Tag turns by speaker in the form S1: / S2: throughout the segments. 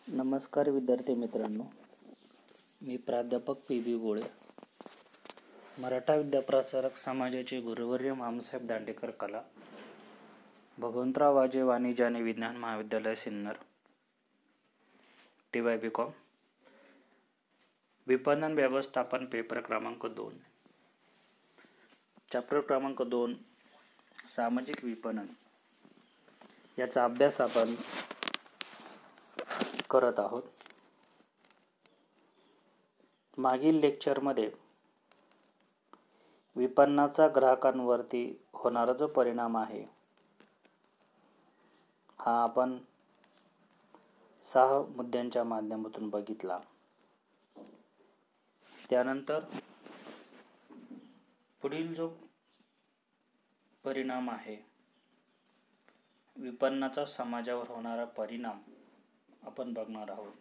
S1: नमस्कार विद्यार्थी मित्रांनो, मी प्राध्यापक पी.बी. गोळे, मराठा विद्याप्रसारक समाजाचे गुरुवर्य मामसाहेब दांडेकर कला, भगवंतराव वाजे वाणिज्य आणि विज्ञान महाविद्यालय सिन्नर, TY BCom, विपणन व्यवस्थापन पेपर क्रमांक 2, चॅप्टर क्रमांक 2 सामाजिक विपणन याचा अभ्यास आपण करत आहोत. मागील लेक्चरमध्ये विपणनाचा ग्राहकांवरती होणारा जो परिणाम आहे हा आपण 6 मुद्द्यांच्या माध्यमातून बघितला. त्यानंतर पुढील जो परिणाम आहे विपणनाचा समाजावर होणारा परिणाम आपण बघणार आहोत.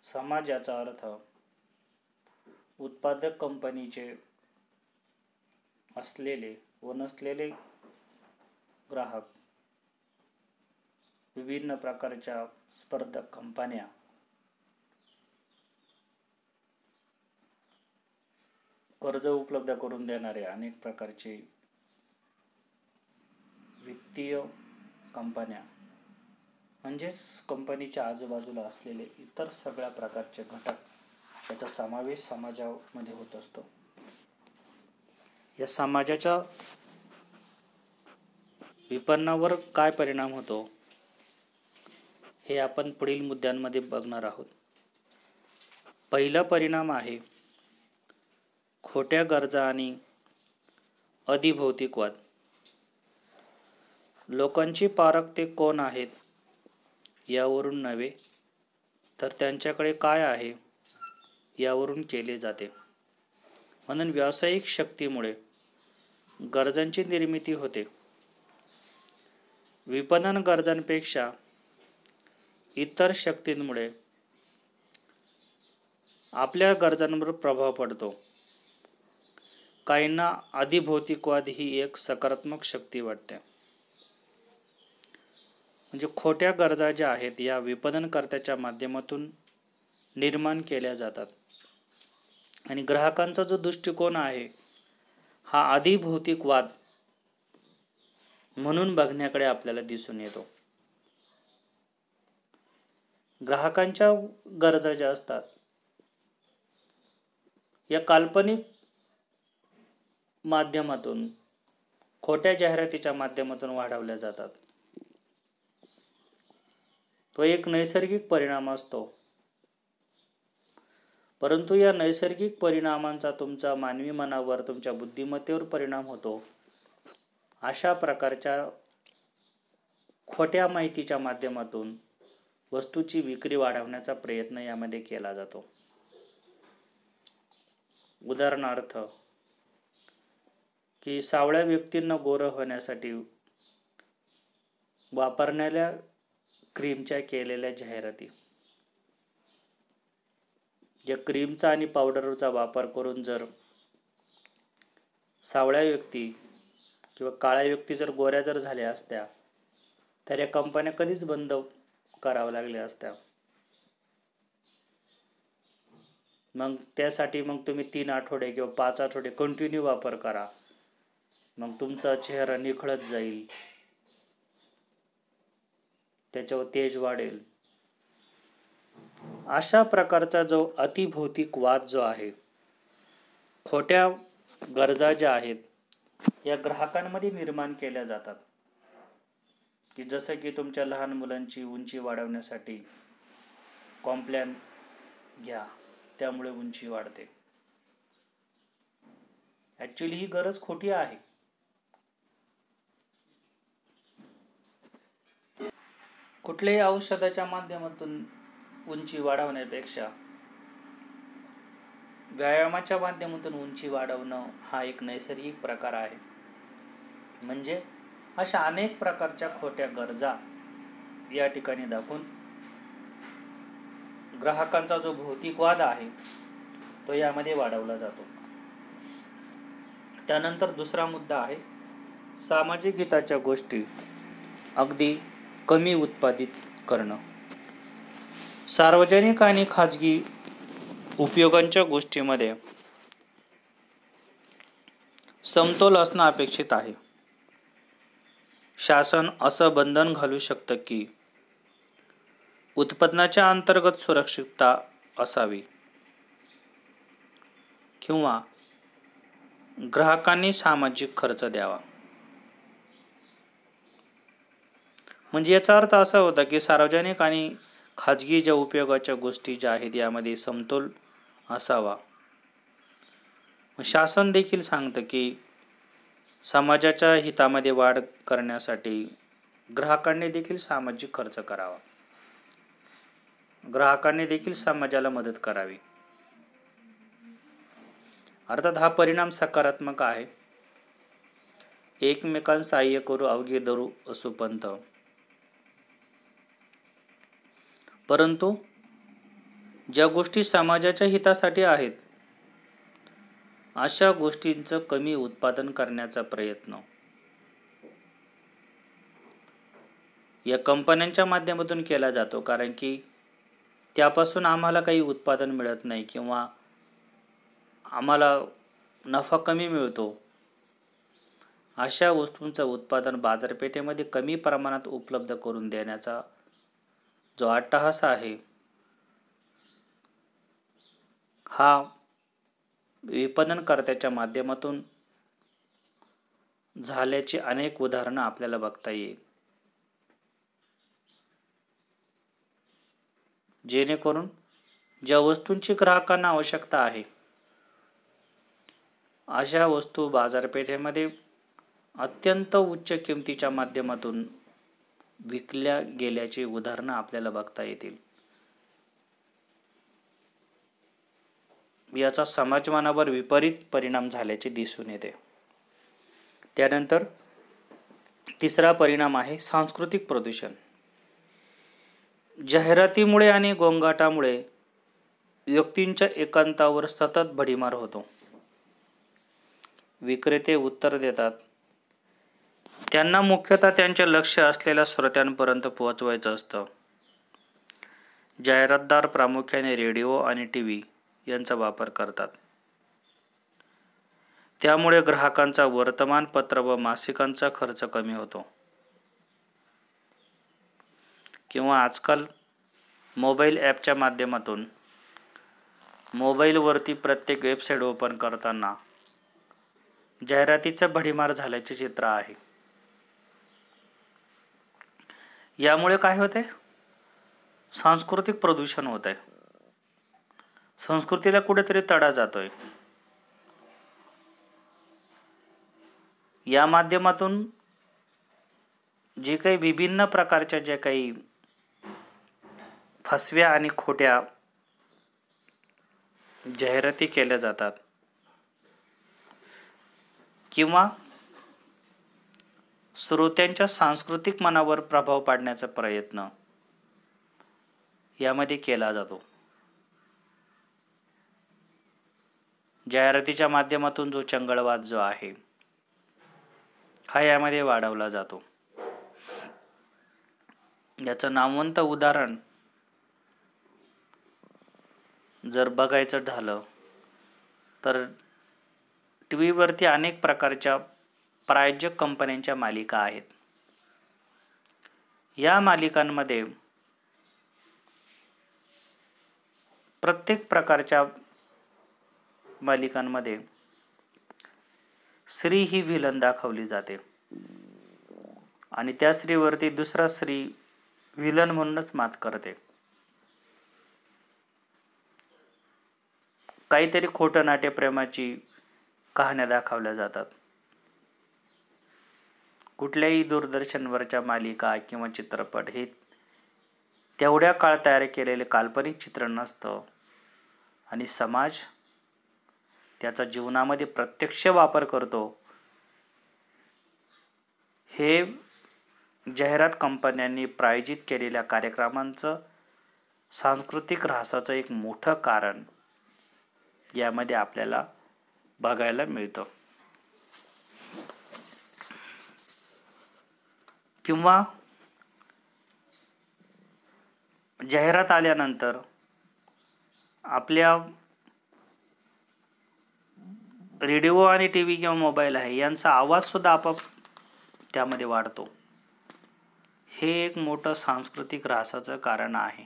S1: समाज याचा अर्थ उत्पादक कंपनीचे असलेले व नसलेले ग्राहक, विभिन्न प्रकारच्या स्पर्धक कंपन्या, कर्ज उपलब्ध करून देणारे अनेक प्रकारचे वित्तीय कंपन्या, म्हणजेच कंपनीच्या आजूबाजूला असलेले इतर सगळ्या प्रकारचे घटक याचा समावेश समाजामध्ये होत असतो. या समाजाच्या विपणनावर काय परिणाम होतो हे आपण पुढील मुद्द्यांमध्ये बघणार आहोत. पहिला परिणाम आहे खोट्या गरजा आणि अधिभौतिकवाद. लोकांची पारख ते कोण आहेत यावरून नव्हे तर त्यांच्याकडे काय आहे यावरून केले जाते. म्हणून व्यावसायिक शक्तीमुळे गरजांची निर्मिती होते. विपणन गरजांपेक्षा इतर शक्तींमुळे आपल्या गरजांवर प्रभाव पडतो. काहींना अधिभौतिकवाद ही एक सकारात्मक शक्ती वाटते. म्हणजे खोट्या गरजा ज्या आहेत या विपणनकर्त्याच्या माध्यमातून निर्माण केल्या जातात आणि ग्राहकांचा जो दृष्टिकोन आहे हा अधिभौतिकवाद म्हणून बघण्याकडे आपल्याला दिसून येतो. ग्राहकांच्या गरजा ज्या असतात या काल्पनिक माध्यमातून, खोट्या जाहिरातीच्या माध्यमातून वाढवल्या जातात. तो एक नैसर्गिक परिणाम असतो, परंतु या नैसर्गिक परिणामांचा तुमच्या मानवी मनावर, तुमच्या बुद्धिमत्तेवर परिणाम होतो. अशा प्रकारच्या खोट्या माहितीच्या माध्यमातून वस्तूची विक्री वाढवण्याचा प्रयत्न यामध्ये केला जातो. उदाहरणार्थ की सावळ्या व्यक्तींना गोरं होण्यासाठी वापरण्याच्या क्रीमच्या केलेल्या जाहिराती. या क्रीमचा आणि पावडरचा वापर करून जर सावळ्या व्यक्ती किंवा काळ्या व्यक्ती जर गोऱ्या जर झाल्या असत्या तर या कंपन्या कधीच बंद कराव्या लागल्या असत्या. मग त्यासाठी तुम्ही 3 आठवडे किंवा 5 आठवडे कंटिन्यू वापर करा, मग तुमचा चेहरा निखळत जाईल, त्याच्यावर तेज वाढेल. अशा प्रकारचा जो अतिभौतिकवाद जो आहे, खोट्या गरजा ज्या आहेत या ग्राहकांमध्ये निर्माण केल्या जातात. की जसं की तुमच्या लहान मुलांची उंची वाढवण्यासाठी कॉम्प्लॅन घ्या, त्यामुळे उंची वाढते. ऍक्च्युली ही गरज खोटी आहे. कुठल्याही औषधाच्या माध्यमातून उंची वाढवण्यापेक्षा व्यायामाच्या माध्यमातून उंची वाढवणं हा एक नैसर्गिक प्रकार आहे. म्हणजे अशा अनेक प्रकारच्या खोट्या गरजा या ठिकाणी दाखवून ग्राहकांचा जो भौतिकवाद आहे तो यामध्ये वाढवला जातो. त्यानंतर दुसरा मुद्दा आहे सामाजिक हिताच्या गोष्टी अगदी कमी उत्पादित करणं. सार्वजनिक आणि खाजगी उपयोगांच्या गोष्टींमध्ये समतोल असणं अपेक्षित आहे. शासन असं बंधन घालू शकतं की उत्पन्नाच्या अंतर्गत सुरक्षितता असावी किंवा ग्राहकांनी सामाजिक खर्च द्यावा. म्हणजे याचा अर्थ असा होता की सार्वजनिक आणि खाजगी ज्या उपयोगाच्या गोष्टी ज्या आहेत यामध्ये समतोल असावा. शासन देखील सांगतं की समाजाच्या हितामध्ये वाढ करण्यासाठी ग्राहकांनी देखील सामाजिक खर्च करावा, ग्राहकांनी देखील समाजाला मदत करावी. अर्थात हा परिणाम सकारात्मक आहे. एकमेकांना सहाय्य करू अवघे धरू असो पंथ. परंतु ज्या गोष्टी समाजाच्या हितासाठी आहेत अशा गोष्टींचं कमी उत्पादन करण्याचा प्रयत्न या कंपन्यांच्या माध्यमातून केला जातो, कारण की त्यापासून आम्हाला काही उत्पादन मिळत नाही किंवा आम्हाला नफा कमी मिळतो. अशा वस्तूंचं उत्पादन बाजारपेठेमध्ये कमी प्रमाणात उपलब्ध करून देण्याचा जो अट्टहास आहे हा विपणनकर्त्याच्या माध्यमातून झाल्याची अनेक उदाहरणं आपल्याला बघता येईल. जेणेकरून ज्या वस्तूंची ग्राहकांना आवश्यकता आहे अशा वस्तू बाजारपेठेमध्ये अत्यंत उच्च किमतीच्या माध्यमातून विकल्या गेल्याची उदाहरणं आपल्याला बघता येतील. याचा समाजमानावर विपरीत परिणाम झाल्याचे दिसून येते. त्यानंतर तिसरा परिणाम आहे सांस्कृतिक प्रदूषण. जाहिरातीमुळे आणि गोंगाटामुळे व्यक्तींच्या एकांतावर सतत भडीमार होतो. विक्रेते उत्तर देतात त्यांना मुख्यतः त्यांचे लक्ष्य असलेल्या श्रोत्यांपर्यंत पोहोचवायचं असतं. जाहिरातदार प्रामुख्याने रेडिओ आणि टीव्ही यांचा वापर करतात. त्यामुळे ग्राहकांचा वर्तमानपत्र व मासिकांचा खर्च कमी होतो. किंवा आजकाल मोबाईल ॲपच्या माध्यमातून मोबाईलवरती प्रत्येक वेबसाईट ओपन करताना जाहिरातीचा भडीमार झाल्याचे चित्र आहे. यामुळे काय होते? सांस्कृतिक प्रदूषण होत आहे. संस्कृतीला कुठेतरी तडा जातोय. या माध्यमातून जे काही विभिन्न प्रकारच्या ज्या काही फसव्या आणि खोट्या जाहिराती केल्या जातात किंवा श्रोत्यांच्या सांस्कृतिक मनावर प्रभाव पाडण्याचा प्रयत्न यामध्ये केला जातो. जाहिरातीच्या माध्यमातून जो चंगळवाद जो आहे हा यामध्ये वाढवला जातो. याचं नामवंत उदाहरण जर बघायचं झालं तर टीव्हीवरती अनेक प्रकारच्या प्रायोजक कंपन्यांच्या मालिका आहेत. या मालिकांमध्ये प्रत्येक प्रकारच्या मालिकांमध्ये स्त्री ही व्हिलन दाखवली जाते आणि त्या स्त्रीवरती दुसरा स्त्री व्हिलन म्हणूनच मात करते. काहीतरी खोटं नाट्यप्रेमाची कहाण्या दाखवल्या जातात. कुठल्याही दूरदर्शनवरच्या मालिका किंवा चित्रपट हे तेवढ्या काळ तयार केलेले काल्पनिक चित्र नसतं आणि समाज त्याचा जीवनामध्ये प्रत्यक्ष वापर करतो. हे जाहिरात कंपन्यांनी प्रायोजित केलेल्या कार्यक्रमांचं सांस्कृतिक ऱ्हासाचं एक मोठं कारण यामध्ये आपल्याला बघायला मिळतं. किंवा जाहिरात आल्यानंतर आपल्या रेडिओ आणि टी व्ही किंवा मोबाईल आहे यांचा आवाजसुद्धा आपोआप त्यामध्ये वाढतो. हे एक मोठं सांस्कृतिक ऱ्हासाचं कारण आहे.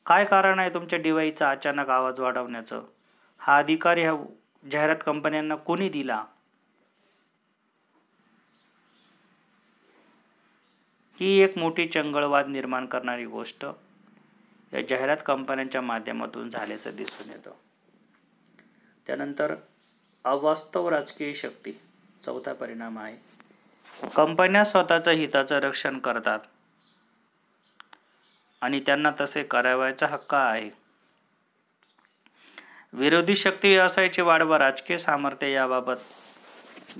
S1: काय कारण आहे तुमच्या डिव्हाइसचा अचानक आवाज वाढवण्याचं? हा अधिकार ह्या जाहिरात कंपन्यांना कोणी दिला? ही एक मोठी चंगळवाद निर्माण करणारी गोष्ट या जाहिरात कंपन्यांच्या माध्यमातून झाल्याचं दिसून येतं. त्यानंतर अवास्तव राजकीय शक्ती. चौथा परिणाम आहे, कंपन्या स्वतःच्या हिताचं रक्षण करतात आणि त्यांना तसे करावयाचा हक्क आहे. विरोधी शक्ती व्यवसायाची वाढ व राजकीय सामर्थ्य याबाबत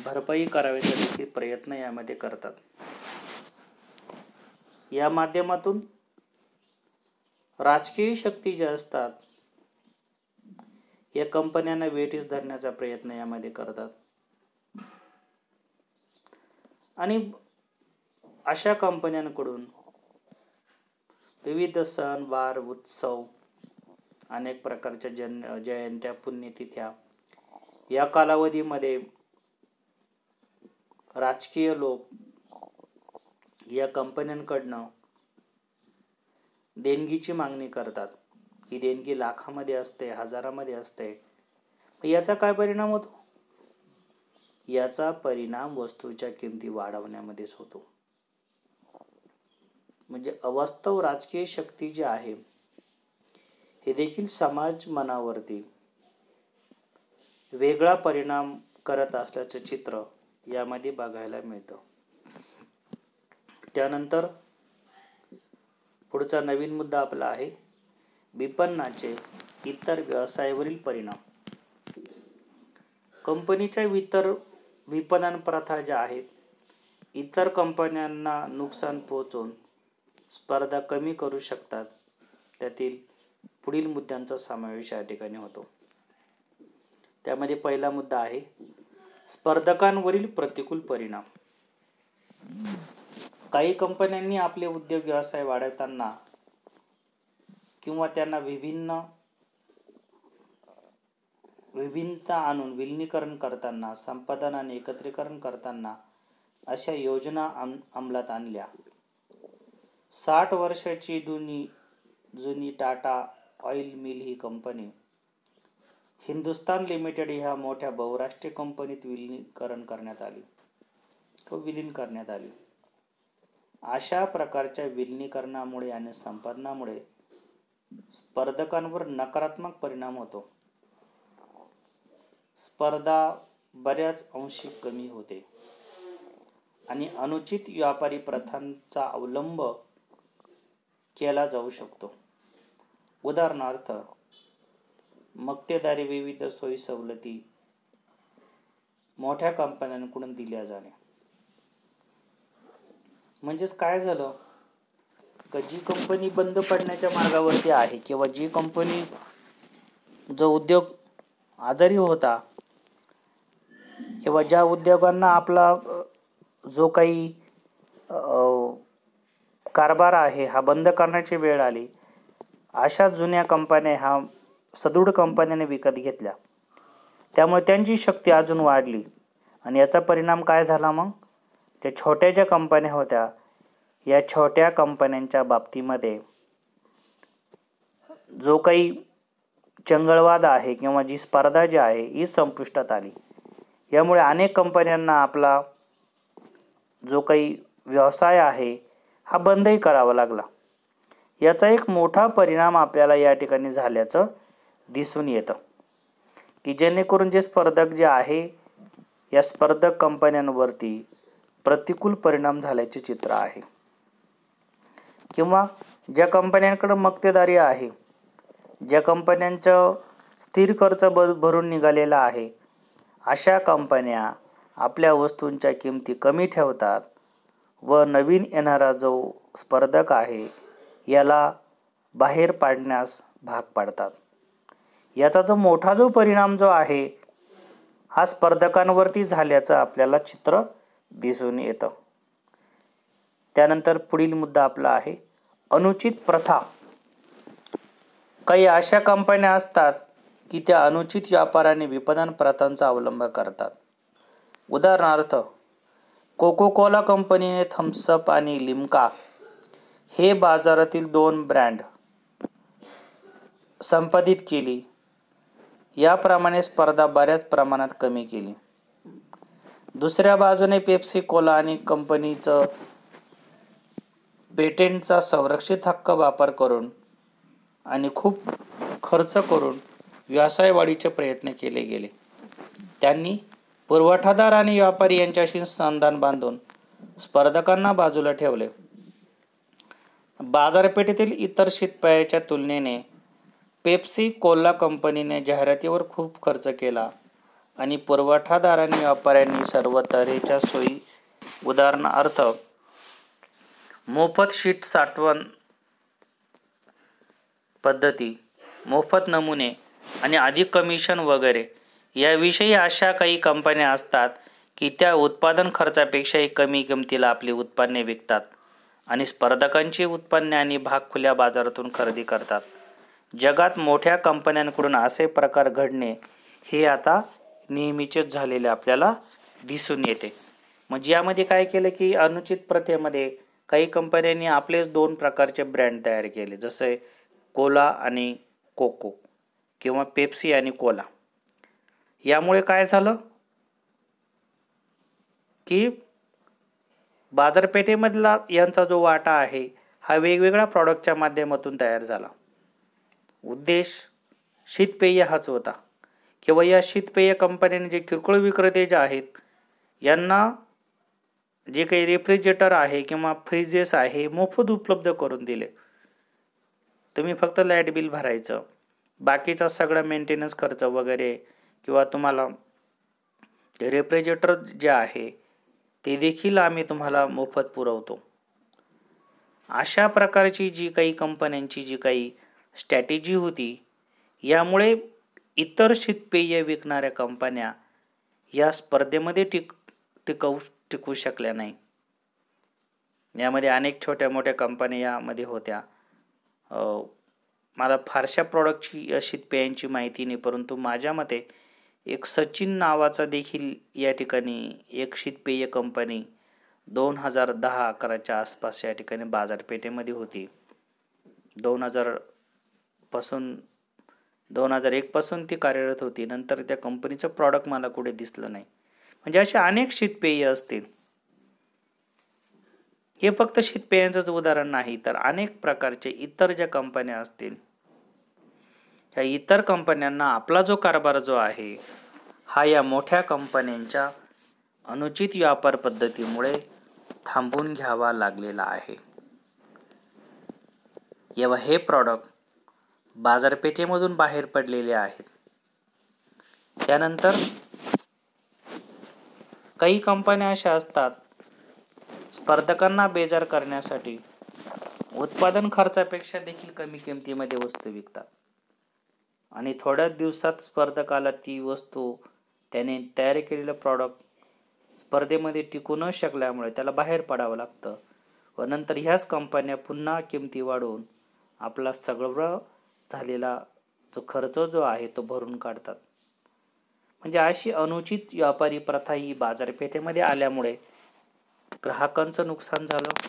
S1: भरपाई करावयाचे देखील प्रयत्न यामध्ये करतात. या माध्यमातून राजकीय शक्ती ज्या असतात या कंपन्यांना वेठीस धरण्याचा प्रयत्न यामध्ये करतात आणि अशा कंपन्यांकडून विविध सण वार उत्सव, अनेक प्रकारच्या जयंत्या पुण्यतिथ्या या कालावधीमध्ये राजकीय लोक या कंपन्यांकडनं देणगीची मागणी करतात. ही देणगी लाखामध्ये असते, हजारामध्ये असते. याचा काय परिणाम होतो? याचा परिणाम वस्तूच्या किमती वाढवण्यामध्येच होतो. म्हणजे अवास्तव राजकीय शक्ती जी आहे हे देखील समाज मनावरती वेगळा परिणाम करत असल्याचे चित्र यामध्ये बघायला मिळतं. त्यानंतर पुढचा नवीन मुद्दा आपला आहे विपणनाचे इतर व्यवसायावरील परिणाम. कंपनीच्या विपणन प्रथा ज्या आहेत इतर कंपन्यांना नुकसान पोहोचवून स्पर्धा कमी करू शकतात. त्यातील पुढील मुद्द्यांचा समावेश या ठिकाणी होतो. त्यामध्ये पहिला मुद्दा आहे स्पर्धकांवरील प्रतिकूल परिणाम. काही कंपन्यांनी आपले उद्योग व्यवसाय वाढवताना किंवा त्यांना विभिन्नता आणून विलिनीकरण करताना, संपादन आणि एकत्रीकरण करताना अशा योजना अंमलात आणल्या. 60 वर्षाची जुनी टाटा ऑइल मिल ही कंपनी हिंदुस्तान लिमिटेड ह्या मोठ्या बहुराष्ट्रीय कंपनीत विलीन करण्यात आली. अशा प्रकारच्या विलिनीकरणामुळे आणि संपादनामुळे स्पर्धकांवर नकारात्मक परिणाम होतो. स्पर्धा बऱ्याच अंशी कमी होते आणि अनुचित व्यापारी प्रथांचा अवलंब केला जाऊ शकतो. उदाहरणार्थ मक्तेदारी, विविध सोयी सवलती मोठ्या कंपन्यांकडून दिल्या जाणे. म्हणजेच काय झालं का जी कंपनी बंद पडण्याच्या मार्गावरती आहे किंवा जी कंपनी जो उद्योग आजारी होता किंवा ज्या उद्योगांना आपला जो काही कारभार आहे हा बंद करण्याची वेळ आली, अशा जुन्या कंपन्या ह्या सदृढ कंपन्याने विकत घेतल्या. त्यामुळे त्यांची शक्ती अजून वाढली आणि याचा परिणाम काय झाला? मग त्या छोट्या ज्या कंपन्या होत्या या छोट्या कंपन्यांच्या बाबतीमध्ये जो काही चंगळवाद आहे किंवा जी स्पर्धा जी आहे ही संपुष्टात आली. यामुळे अनेक कंपन्यांना आपला जो काही व्यवसाय आहे हा बंदही करावा लागला. याचा एक मोठा परिणाम आपल्याला या ठिकाणी झाल्याचं दिसून येतं की जेणेकरून जे स्पर्धक जे आहे या स्पर्धक कंपन्यांवरती प्रतिकूल परिणाम झाल्याचे चित्र आहे. किंवा ज्या कंपन्यांकडे मक्तेदारी आहे, ज्या कंपन्यांचं स्थिर खर्च भरून निघालेला आहे, अशा कंपन्या आपल्या वस्तूंच्या किमती कमी ठेवतात व नवीन येणारा जो स्पर्धक आहे याला बाहेर पाडण्यास भाग पाडतात. याचा जो मोठा परिणाम जो आहे हा स्पर्धकांवरती झाल्याचं आपल्याला चित्र दिसून येतं. त्यानंतर पुढील मुद्दा आपला आहे अनुचित प्रथा. काही अशा कंपन्या असतात की त्या अनुचित व्यापार आणि विपणन प्रथांचा अवलंब करतात. उदाहरणार्थ, कोको कोला कंपनीने थम्सअप आणि लिम्का हे बाजारातील 2 ब्रँड संपादित केली. याप्रमाणे स्पर्धा बऱ्याच प्रमाणात कमी केली. दुसऱ्या बाजूने पेप्सी कोला आणि कंपनीचं पेटेंटचा संरक्षित हक्क वापर करून आणि खूप खर्च करून व्यवसाय वाढीचे प्रयत्न केले गेले. त्यांनी पुरवठादार आणि व्यापारी यांच्याशी संधान बांधून स्पर्धकांना बाजूला ठेवले. बाजारपेठेतील इतर शीतपेयाच्या तुलनेने पेप्सी कोला कंपनीने जाहिरातीवर खूप खर्च केला आणि पुरवठादार आणि व्यापाऱ्यांनी सर्व तऱ्हेच्या सोयी, उदाहरणार्थ मोफत शीट साठवण पद्धती, मोफत नमुने आणि अधिक कमिशन वगैरे याविषयी अशा काही कंपन्या असतात की त्या उत्पादन खर्चापेक्षाही कमी किमतीला आपली उत्पादने विकतात आणि स्पर्धकांची उत्पन्ने आणि भाग खुल्या बाजारातून खरेदी करतात. जगात मोठ्या कंपन्यांकडून असे प्रकार घडणे हे आता नेहमीचेच झालेले आपल्याला दिसून येते. म्हणजे यामध्ये काय केलं की अनुचित प्रथेमध्ये काही कंपन्यांनी आपलेच 2 प्रकारचे ब्रँड तयार केले, जसे कोला आणि कोको किंवा पेप्सी आणि कोला. यामुळे काय झालं की बाजारपेठेमधला यांचा जो वाटा आहे हा वेगवेगळ्या प्रॉडक्टच्या माध्यमातून तयार झाला. उद्देश शीतपेय हाच होता. किंवा या शीतपेय कंपन्यांनी जे किरकोळ विक्रेते जे आहेत यांना जे काही रेफ्रिजरेटर आहे किंवा फ्रीजेस आहे मोफत उपलब्ध करून दिले. तुम्ही फक्त लाईट बिल भरायचं, बाकीचा सगळा मेंटेनन्स खर्च वगैरे किंवा तुम्हाला रेफ्रिजरेटर जे आहे ते देखील आम्ही तुम्हाला मोफत पुरवतो. अशा प्रकारची जी काही कंपन्यांची जी काही स्ट्रॅटेजी होती, यामुळे इतर शीतपेय विकणाऱ्या कंपन्या या स्पर्धेमध्ये टिकू शकल्या नाही. यामध्ये अनेक छोट्या मोठ्या कंपन्या यामध्ये होत्या. मला फारशा प्रॉडक्टची शीतपेयांची माहिती नाही, परंतु माझ्या मते एक सचिन नावाचा देखील या ठिकाणी एक शीतपेय कंपनी 2010-11च्या आसपास या ठिकाणी बाजारपेठेमध्ये होती. 2001 पासून ती कार्यरत होती. नंतर त्या कंपनीचं प्रॉडक्ट मला कुठे दिसलं नाही. म्हणजे असे अनेक शीतपेय असतील. हे फक्त शीतपेयांचंच उदाहरण नाही, तर अनेक प्रकारचे इतर ज्या कंपन्या असतील, ह्या इतर कंपन्यांना आपला जो कारभार जो आहे हा या मोठ्या कंपन्यांच्या अनुचित व्यापार पद्धतीमुळे थांबवून घ्यावा लागलेला आहे. जेव्हा हे प्रॉडक्ट बाजारपेठेमधून बाहेर पडलेले आहेत, त्यानंतर काही कंपन्या अशा असतात स्पर्धकांना बेजार करण्यासाठी उत्पादन खर्चापेक्षा देखील कमी किमतीमध्ये वस्तू विकतात आणि थोड्याच दिवसात स्पर्धकाला ती वस्तू त्याने तयार केलेलं प्रॉडक्ट स्पर्धेमध्ये टिकू न शकल्यामुळे त्याला बाहेर पडावं लागतं व नंतर ह्याच कंपन्या पुन्हा किमती वाढवून आपला सगळं झालेला जो खर्च जो आहे तो भरून काढतात. म्हणजे अशी अनुचित व्यापारी प्रथा ही बाजारपेठेमध्ये आल्यामुळे ग्राहकांचं नुकसान झालं,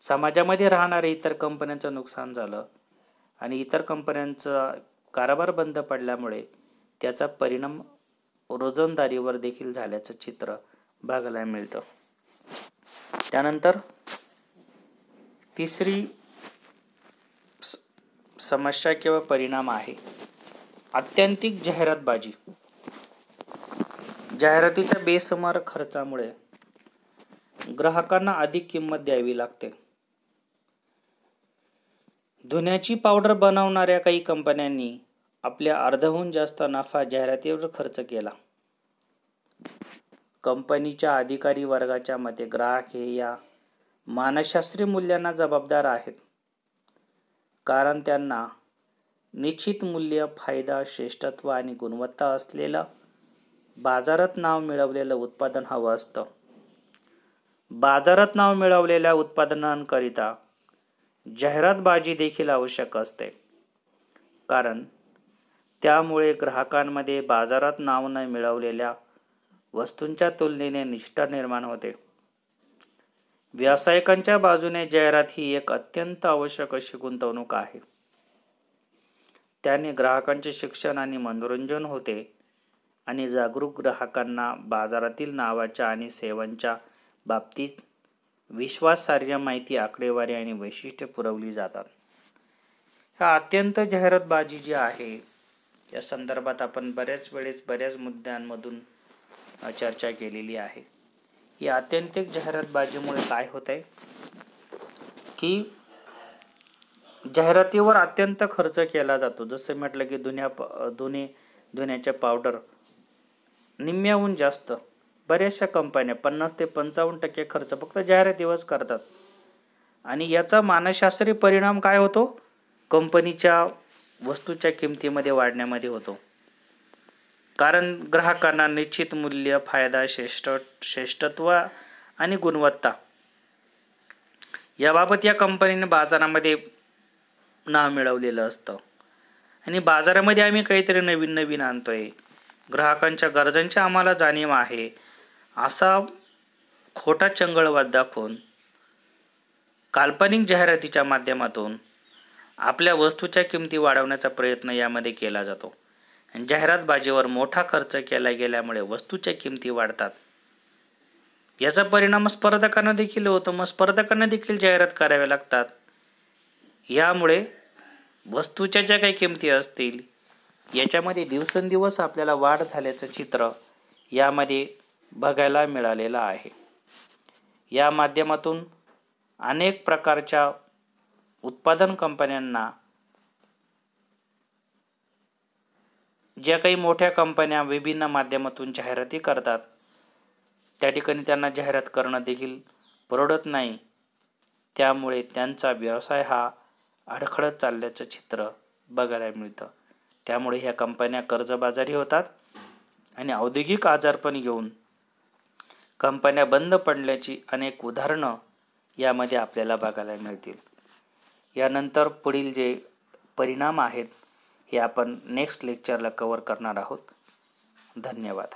S1: समाजामध्ये राहणाऱ्या इतर कंपन्यांचं नुकसान झालं आणि इतर कंपन्यांचा कारभार बंद पडल्यामुळे त्याचा परिणाम रोजंदारीवर देखील झाल्याचं चित्र बघायला मिळतं. त्यानंतर तिसरी समस्या किंवा परिणाम आहे आत्यंतिक जाहिरातबाजी. जाहिरातीच्या बेसुमार खर्चामुळे ग्राहकांना अधिक किंमत द्यावी लागते. धुण्याची पावडर बनवणाऱ्या काही कंपन्यांनी आपल्या अर्ध्याहून जास्त नफा जाहिरातीवर खर्च केला. कंपनीच्या अधिकारी वर्गाच्या मते ग्राहक हे या मानसशास्त्रीय मूल्यांना जबाबदार आहेत, कारण त्यांना निश्चित मूल्य, फायदा, श्रेष्ठत्व आणि गुणवत्ता असलेलं बाजारात नाव मिळवलेलं उत्पादन हवं असतं. बाजारात नाव मिळवलेल्या उत्पादनांकरिता जाहिरातबाजी देखील आवश्यक असते, कारण त्यामुळे ग्राहकांमध्ये बाजारात नाव न मिळवलेल्या वस्तूंच्या तुलनेने निष्ठा निर्माण होते. व्यावसायिकांच्या बाजूने जाहिरात ही एक अत्यंत आवश्यक अशी गुंतवणूक आहे. त्याने ग्राहकांचे शिक्षण आणि मनोरंजन होते आणि जागरूक ग्राहकांना बाजारातील नावाच्या आणि सेवांच्या बाबतीत विश्वासार्ह माहिती, आकडेवारी आणि वैशिष्ट्ये पुरवली जातात. ह्या अत्यंत जाहिरातबाजी जी आहे या संदर्भात आपण बऱ्याच मुद्द्यांमधून चर्चा केलेली आहे. ही आत्यंतिक जाहिरातबाजीमुळे काय होतंय की जाहिरातीवर अत्यंत खर्च केला जातो. जसं म्हटलं की धुण्याच्या पावडर निम्म्याहून जास्त बऱ्याचशा कंपन्या 50 ते 55% खर्च फक्त जाहिरातीवरच करतात. आणि याचा मानसशास्त्रीय परिणाम काय होतो? कंपनीच्या वस्तूच्या किमतीमध्ये वाढण्यामध्ये होतो. कारण ग्राहकांना निश्चित मूल्य, फायदा, श्रेष्ठत्व आणि गुणवत्ता याबाबत या कंपनीने बाजारामध्ये नाव मिळवलेलं असतं. आणि बाजारामध्ये आम्ही काहीतरी नवीन आणतोय, ग्राहकांच्या गरजांची आम्हाला जाणीव आहे, असा खोटा चंगळवाद दाखवून काल्पनिक जाहिरातीच्या माध्यमातून आपल्या वस्तूच्या किमती वाढवण्याचा प्रयत्न यामध्ये केला जातो. जाहिरातबाजीवर मोठा खर्च केला गेल्यामुळे वस्तूच्या किमती वाढतात. याचा परिणाम स्पर्धकांना देखील होतो. मग स्पर्धकांना देखील जाहिरात कराव्या लागतात. यामुळे वस्तूच्या ज्या काही किमती असतील याच्यामध्ये दिवसेंदिवस आपल्याला वाढ झाल्याचं चित्र यामध्ये बघायला मिळालेलं आहे. या माध्यमातून अनेक प्रकारच्या उत्पादन कंपन्यांना, ज्या काही मोठ्या कंपन्या विभिन्न माध्यमातून जाहिराती करतात, त्या ठिकाणी त्यांना जाहिरात करणं देखील परवडत नाही. त्यामुळे त्यांचा व्यवसाय हा अडखळत चालल्याचं चित्र बघायला मिळतं. त्यामुळे ह्या कंपन्या कर्जबाजारी होतात आणि औद्योगिक आजारपण घेऊन कंपन्या बंद पडल्याची अनेक उदाहरणं यामध्ये आपल्याला बघायला मिळतील. यानंतर पुढील जे परिणाम आहेत हे आपण नेक्स्ट लेक्चरला कव्हर करणार आहोत. धन्यवाद.